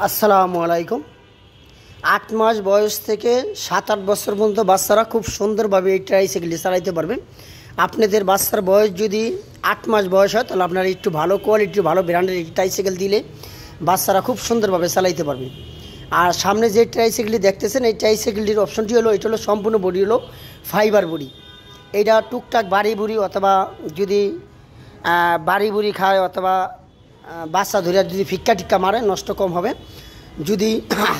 আসসালামু আলাইকুম। ৮ মাস বয়স থেকে ৭-৮ বছর পর্যন্ত বাচ্চারা খুব সুন্দরভাবে এই ট্রাইসাইকেলটি চালাইতে পারবে। আপনাদের বাচ্চার বয়স যদি ৮ মাস বয়স হয় তাহলে আপনারা একটু ভালো কোয়ালিটির ভালো ব্র্যান্ডের একটি ট্রাইসাইকেল দিলে বাচ্চারা খুব সুন্দরভাবে চালাইতে পারবে। আর সামনে যে ট্রাইসাইকেলটি দেখতেছেন এই ট্রাইসাইকেলটির অপশনটি হলো এটা হলো সম্পূর্ণ বডি হলো ফাইবার বডি। এইটা টুকটাক বাড়ি বুড়ি অথবা যদি বাড়ি বুড়ি খায় অথবা বাচ্চা ধরে যদি ফিক্কা টিক্কা মারে নষ্ট কম হবে। যদি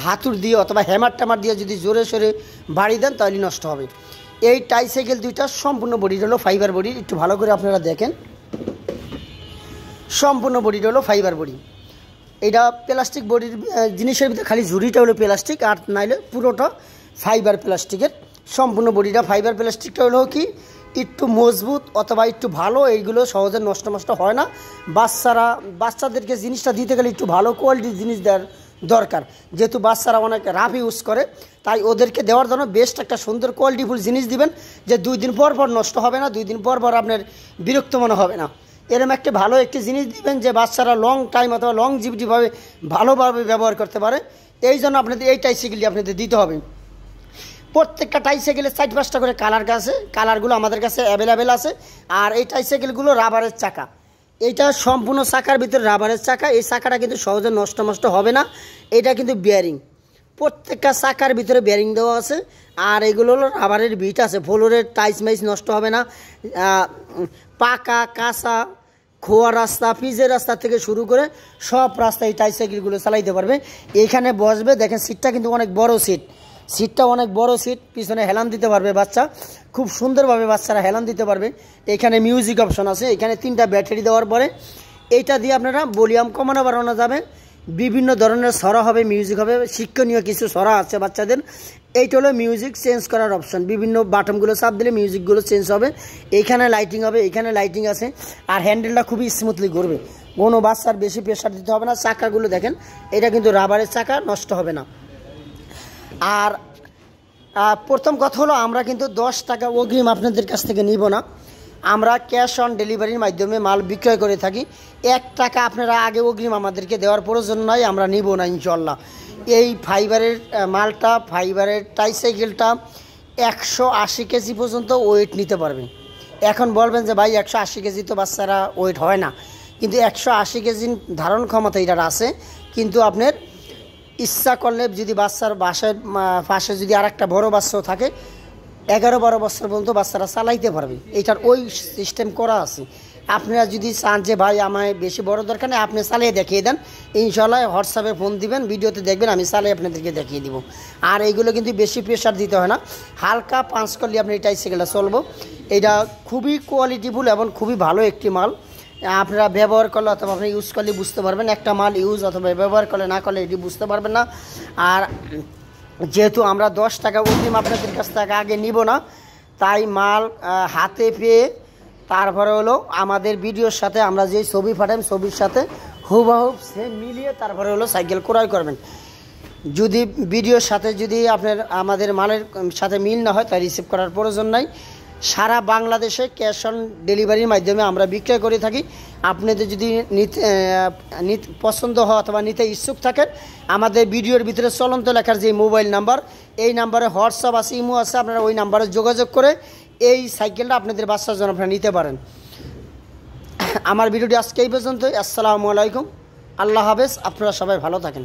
হাতুড় দিয়ে অথবা হ্যামার ট্যামার দিয়ে যদি জোরে সোরে বাড়ি দেন তাহলে নষ্ট হবে। এই ট্রাইসাইকেল দুইটা সম্পূর্ণ বডিটা হলো ফাইবার বডি। একটু ভালো করে আপনারা দেখেন, সম্পূর্ণ বডিটা হলো ফাইবার বডি। এটা প্লাস্টিক বডির জিনিসের ভিতরে খালি ঝুড়িটা হলো প্লাস্টিক, আর নাইলে পুরোটা ফাইবার প্লাস্টিকের। সম্পূর্ণ বডিটা ফাইবার প্লাস্টিকটা হলো কি একটু মজবুত অথবা একটু ভালো, এইগুলো সহজে নষ্ট হয় না। বাচ্চাদেরকে জিনিসটা দিতে গেলে একটু ভালো কোয়ালিটির জিনিস দেওয়ার দরকার, যেহেতু বাচ্চারা অনেক রাফ ইউজ করে, তাই ওদেরকে দেওয়ার জন্য বেস্ট একটা সুন্দর কোয়ালিটিফুল জিনিস দিবেন, যে 2 দিন পর পর নষ্ট হবে না, 2 দিন পর পর আপনার বিরক্ত মনে হবে না। এরকম একটা ভালো একটি জিনিস দিবেন যে বাচ্চারা লং টাইম অথবা লং জিবিটিভাবে ভালোভাবে ব্যবহার করতে পারে। এই জন্য আপনাদের এই ট্রাইসাইকেলটি আপনাদের দিতে হবে। প্রত্যেকটা ট্রাইসাইকেলের 4-5টা করে কালার আছে, কালারগুলো আমাদের কাছে অ্যাভেলেবেল আছে। আর এই ট্রাইসাইকেলগুলো রাবারের চাকা, এইটা সম্পূর্ণ চাকার ভিতরে রাবারের চাকা। এই চাকাটা কিন্তু সহজে নষ্ট হবে না। এটা কিন্তু বিয়ারিং, প্রত্যেকটা চাকার ভিতরে বিয়ারিং দেওয়া আছে। আর এগুলো হলো রাবারের বিট আছে, ফ্লোরের টাইস মাইস নষ্ট হবে না। পাকা কাঁচা খোয়া রাস্তা, পিচের রাস্তা থেকে শুরু করে সব রাস্তায় এই ট্রাইসাইকেলগুলো চালাইতে পারবে। এইখানে বসবে, দেখেন সিটটা কিন্তু অনেক বড় সিটটা অনেক বড় সিট, পিছনে হেলান দিতে পারবে বাচ্চা, খুব সুন্দরভাবে বাচ্চারা হেলান দিতে পারবে। এখানে মিউজিক অপশন আছে, এখানে 3টা ব্যাটারি দেওয়ার পরে এইটা দিয়ে আপনারা ভলিউম কমানো বাড়ানো যাবে। বিভিন্ন ধরনের ছড়া হবে, মিউজিক হবে, শিক্ষণীয় কিছু ছড়া আছে বাচ্চাদের। এইটা হলো মিউজিক চেঞ্জ করার অপশন, বিভিন্ন বাটনগুলো চাপ দিলে মিউজিকগুলো চেঞ্জ হবে। এইখানে লাইটিং হবে, এখানে লাইটিং আছে। আর হ্যান্ডেলটা খুবই স্মুথলি ঘুরবে, কোনো বাচ্চার বেশি প্রেশার দিতে হবে না। চাকাগুলো দেখেন, এটা কিন্তু রাবারের চাকা, নষ্ট হবে না। আর প্রথম কথা হলো আমরা কিন্তু 10 টাকা অগ্রিম আপনাদের কাছ থেকে নিব না, আমরা ক্যাশ অন ডেলিভারির মাধ্যমে মাল বিক্রয় করে থাকি। 1 টাকা আপনারা আগে অগ্রিম আমাদেরকে দেওয়ার প্রয়োজন নয়, আমরা নিব না ইনশাল্লাহ। এই ফাইবারের মালটা, ফাইবারের ট্রাইসাইকেলটা 180 কেজি পর্যন্ত ওয়েট নিতে পারবে। এখন বলবেন যে ভাই 180 কেজি তো বাচ্চারা ওয়েট হয় না, কিন্তু 180 কেজি ধারণ ক্ষমতা এটার আছে। কিন্তু আপনার ইচ্ছা করলে যদি বাচ্চার বাসায় পাশে যদি আর একটা বড়ো বাচ্চাও থাকে, 11-12 বছর পর্যন্ত বাচ্চারা চালাইতে পারবে। এইটার ওই সিস্টেম করা আছে। আপনারা যদি চান যে ভাই আমায় বেশি বড় দরকার নেই, আপনি চালিয়ে দেখিয়ে দেন, ইনশাল্লাহ হোয়াটসঅ্যাপে ফোন দিবেন, ভিডিওতে দেখবেন, আমি চালিয়ে আপনাদেরকে দেখিয়ে দিব। আর এইগুলো কিন্তু বেশি প্রেশার দিতে হয় না, হালকা পাঞ্চ করলে আপনি এই ট্রাইসাইকেলটা চলবো। এটা খুবই কোয়ালিটিফুল এবং খুবই ভালো একটি মাল। আপনারা ব্যবহার করলে অথবা আপনি ইউজ করলে বুঝতে পারবেন, একটা মাল ইউজ অথবা ব্যবহার করলে না করলে এটি বুঝতে পারবেন না। আর যেহেতু আমরা 10 টাকা অগ্রিম আপনাদের কাছ থেকে আগে নিব না, তাই মাল হাতে পেয়ে তারপরে হলো আমাদের ভিডিওর সাথে আমরা যেই ছবি পাঠাই ছবির সাথে হুবহু সেম মিলিয়ে তারপরে হলো সাইকেল ক্রয় করবেন। যদি ভিডিওর সাথে যদি আপনার আমাদের মালের সাথে মিল না হয় তাই রিসিভ করার প্রয়োজন নাই। সারা বাংলাদেশে ক্যাশ অন ডেলিভারির মাধ্যমে আমরা বিক্রয় করে থাকি। আপনাদের যদি নিতে পছন্দ হয় অথবা নিতে ইচ্ছুক থাকেন, আমাদের ভিডিওর ভিতরে চলন্ত লেখার যে মোবাইল নাম্বার, এই নাম্বারে হোয়াটসঅ্যাপ আছে, ইমো আছে, আপনারা ওই নাম্বারে যোগাযোগ করে এই সাইকেলটা আপনাদের বাচ্চার জন্য আপনারা নিতে পারেন। আমার ভিডিওটি আজকে এই পর্যন্তই। আসসালামু আলাইকুম, আল্লাহ হাফেজ, আপনারা সবাই ভালো থাকেন।